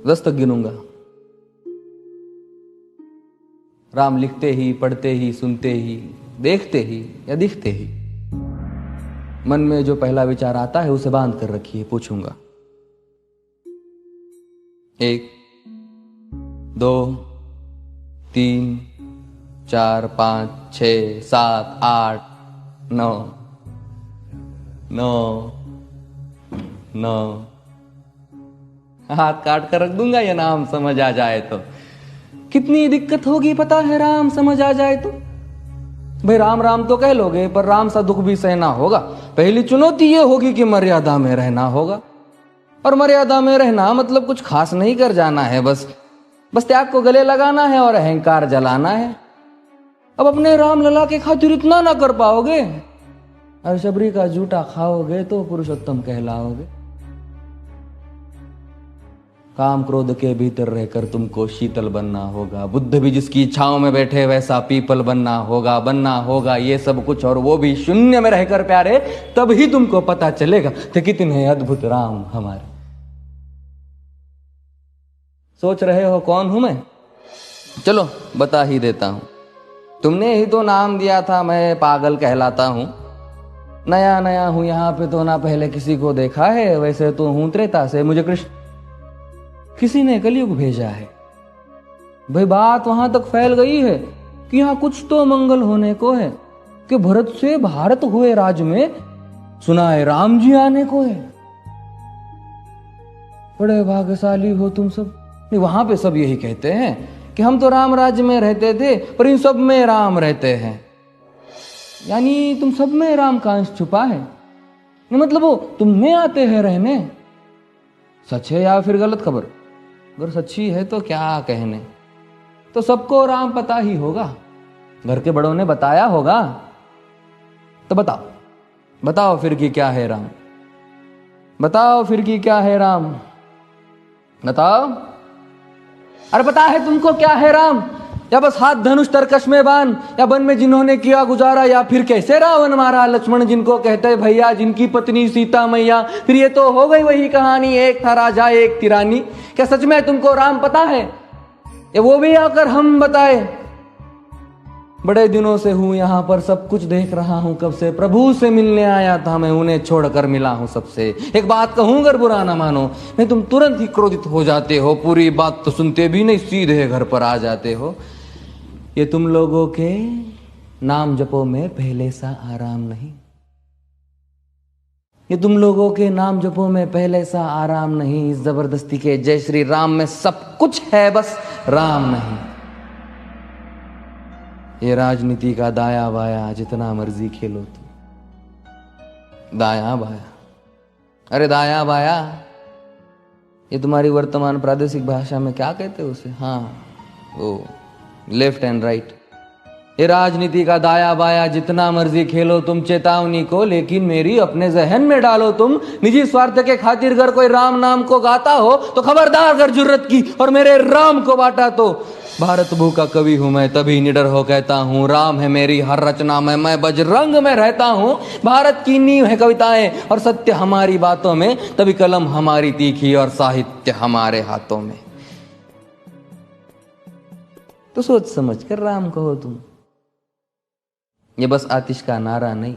10 तक गिनूंगा। राम लिखते ही, पढ़ते ही, सुनते ही, देखते ही या दिखते ही मन में जो पहला विचार आता है उसे बांध कर रखिए। पूछूंगा 1 2 3 4 5 6 7 8 9 9 9 हाथ काट कर रख दूंगा ये नाम समझ आ जाए तो। कितनी दिक्कत होगी पता है राम समझ आ जाए तो। भाई राम राम तो कह लोगे पर राम सा दुख भी सहना होगा। पहली चुनौती ये होगी कि मर्यादा में रहना होगा। और मर्यादा में रहना मतलब कुछ खास नहीं कर जाना है, बस त्याग को गले लगाना है और अहंकार जलाना है। अब अपने राम लला के खातिर इतना ना कर पाओगे और शबरी का जूठा खाओगे तो पुरुषोत्तम कहलाओगे। काम क्रोध के भीतर रहकर तुमको शीतल बनना होगा। बुद्ध भी जिसकी इच्छाओं में बैठे वैसा पीपल बनना होगा ये सब कुछ, और वो भी शून्य में रहकर प्यारे। तभी तुमको पता चलेगा कि कितने अद्भुत राम हमारे। सोच रहे हो कौन हूं मैं? चलो बता ही देता हूं। तुमने ही तो नाम दिया था मैं पागल कहलाता हूं। नया नया हूं यहां पे तो ना पहले किसी को देखा है। वैसे तो हूं त्रेता से, मुझे कृष्ण किसी ने कलयुग भेजा है। भाई बात वहां तक फैल गई है कि यहां कुछ तो मंगल होने को है कि भरत से भारत हुए राज में सुना है राम जी आने को है। बड़े भाग्यशाली हो तुम सब। नहीं, वहां पे सब यही कहते हैं कि हम तो राम राज्य में रहते थे पर इन सब में राम रहते हैं। यानी तुम सब में राम का अंश छुपा है। मतलब वो तुम में आते हैं रहने। सच है या फिर गलत खबर? अगर सच्ची है तो क्या कहने। तो सबको राम पता ही होगा, घर के बड़ों ने बताया होगा। तो बताओ फिर कि क्या है राम। बताओ फिर कि क्या है राम। बताओ। अरे पता है तुमको क्या है राम? या बस हाथ धनुष तरकश में बांध, या वन में जिन्होंने किया गुजारा, या फिर कैसे रावण मारा लक्ष्मण जिनको कहते भैया, जिनकी पत्नी सीता मैया। फिर ये तो हो गई वही कहानी, एक था राजा एक थी रानी। क्या सच में तुमको राम पता है? या वो भी आकर हम बताए? बड़े दिनों से हूं यहां पर, सब कुछ देख रहा हूं कब से। प्रभु से मिलने आया था मैं, उन्हें छोड़कर मिला हूं सबसे। एक बात कहूं अगर बुरा ना मानो, नहीं तुम तुरंत ही क्रोधित हो जाते हो। पूरी बात तो सुनते भी नहीं, सीधे घर पर आ जाते हो। ये तुम लोगों के नाम जपो में पहले सा आराम नहीं। ये तुम लोगों के नाम जपो में पहले सा आराम नहीं। इस जबरदस्ती के जय श्री राम में सब कुछ है, बस राम नहीं। ये राजनीति का दाया बाया जितना मर्जी खेलो तुम। दाया बाया, अरे दाया बाया ये तुम्हारी वर्तमान प्रादेशिक भाषा में क्या कहते हो उसे? हाँ वो लेफ्ट एंड राइट। ये राजनीति का दाया बाया जितना मर्जी खेलो तुम चेतावनी को, लेकिन मेरी अपने जहन में डालो तुम। निजी स्वार्थ के खातिर अगर कोई राम नाम को गाता हो तो खबरदार अगर जुर्रत की और मेरे राम को बांटा तो। भारत भू का कवि हूं मैं, तभी निडर हो कहता हूं राम है मेरी हर रचना में। मैं बजरंग में रहता हूं, भारत की नींव है कविताएं और सत्य हमारी बातों में। तभी कलम हमारी तीखी और साहित्य हमारे हाथों में। तो सोच समझ कर राम कहो तुम। ये बस आतिश का नारा नहीं,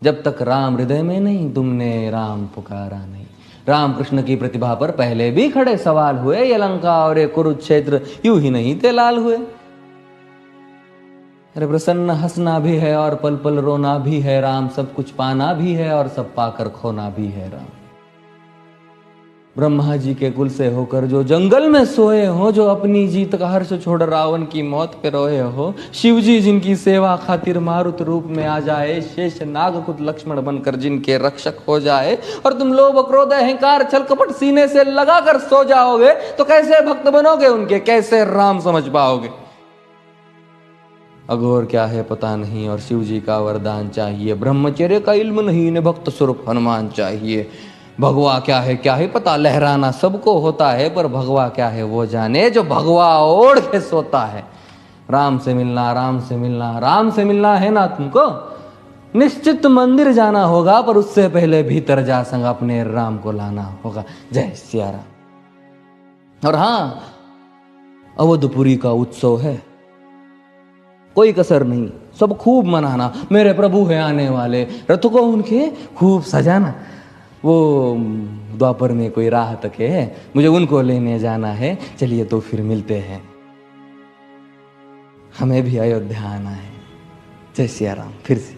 जब तक राम हृदय में नहीं तुमने राम पुकारा नहीं। राम कृष्ण की प्रतिभा पर पहले भी खड़े सवाल हुए। ये लंका और ये कुरुक्षेत्र यूं ही नहीं थे लाल हुए। अरे प्रसन्न हंसना भी है और पल पल रोना भी है राम। सब कुछ पाना भी है और सब पाकर खोना भी है राम। ब्रह्मा जी के कुल से होकर जो जंगल में सोए हो, जो अपनी जीत का हर्ष छोड़ रावण की मौत पे रोए हो। शिव जी जिनकी सेवा खातिर मारुत रूप में आ जाए। शेष नाग खुद लक्ष्मण बनकर जिनके रक्षक हो जाए। और तुम लोभ क्रोध अहंकार छल कपट सीने से लगा कर सो जाओगे तो कैसे भक्त बनोगे उनके, कैसे राम समझ पाओगे? अघोर क्या है पता नहीं और शिव जी का वरदान चाहिए। ब्रह्मचर्य का इल्म नहीं, इन्हें भक्त स्वरूप हनुमान चाहिए। भगवा क्या है पता, लहराना सबको होता है पर भगवा क्या है वो जाने जो भगवा ओढ़ के सोता है। राम से मिलना, राम से मिलना, राम से मिलना है ना तुमको? निश्चित मंदिर जाना होगा पर उससे पहले भीतर जा संग अपने राम को लाना होगा। जय सिया राम। और हाँ, अवधपुरी का उत्सव है, कोई कसर नहीं, सब खूब मनाना। मेरे प्रभु है आने वाले, रथ को उनके खूब सजाना। वो द्वापर में कोई राह तक है, मुझे उनको लेने जाना है। चलिए तो फिर मिलते हैं, हमें भी अयोध्या आना है। जय सिया राम। फिर से